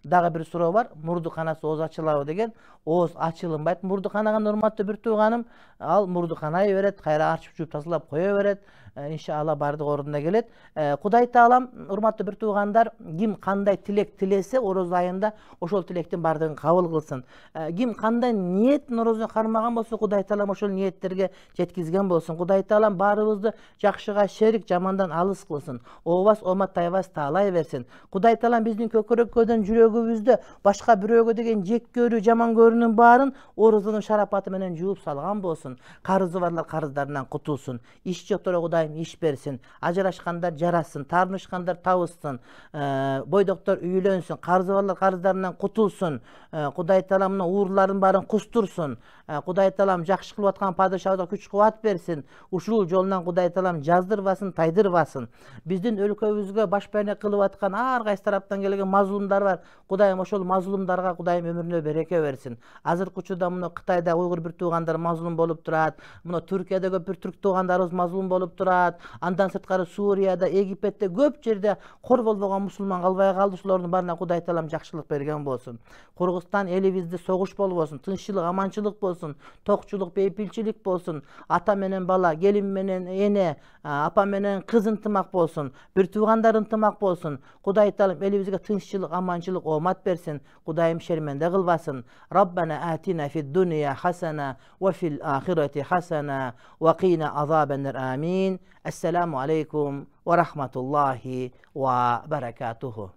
Дагы бир суроо бар. Мурдуканасы ооз ачылабы деген. Ооз ачылынбайт мурдуканага, урматтуу бир тууганым. Ал мурдуканай берет, кайра ачып жууп тазалап кое берет. Иншалла бардык ордуна келет. Кудай таалам, урматтуу бир туугандар, ким кандай тилек тилесе ороз айында ошол тилектин бардыгын кабыл кылсын. Ким кандай ниет орозуна кармаган болсо, Кудай таалам ошол ниеттерге жеткизген болсун. Кудай таалам баарыбызды жакшыга шерик, жамандан алыс кылсын. Обас оматтайбас таалай берсин. Кудай таалам биздин көкүрөккөдөн жүрөгүбүздө башка бирөөгө деген жек көрүү, жаман көрүүнүн баарын орозунун шарапаты менен жууп салган болсун. Карызы барлар карыздарынан кутулсун. Иш жокторго Кудай иш берсин, ажырашкандар жарасын, таарынышкандар табышсын, бойдоктор үйлөнсүн, карызы барлар карыздарынан кутулсун. Кудай таалам мына уурлардын баарын кустурсун. Кудай таалам жакшы кылып аткан падышага күч кубат берсин. Ушул жолунан Кудай таалам жаздырбасын, тайдырбасын. Биздин өлкөбүзгө башпайнек кылып аткан ар кайсы тараптан келген мазлумдар бар. Кудайым ошол мазлумдарга Кудайым өмүрүнө береке берсин. Азыркы учурда мына Кытайда уйгур бир туугандар мазлум болуп турат. Мына Түркияда көп бир түрк туугандарыбыз мазлум болуп турат. Андан сырткары Сурияда, Египетте көп жерде кор болбогон мусулман калбай калды. Ушулардын баарына Кудай таалам жакшылык берген болсун. Кыргызстан элибизде согуш болбосун, тынччылык, аманчылык болсун, токчулук, бейпилчилик болсун. Ата менен бала, келин менен эне, апа менен кыз ынтымак болсун, бир туугандар ынтымак болсун. Кудай таалам элибизге тынччылык, аманчылык, оомат берсин. Кудайым шерменде кылбасын. Раббана атина фид дуния хасана ва фил ахирати хасана ва кина азабан-нар. Амин. Assalamu alaikum wa rahmatullahi wa barakatuhu.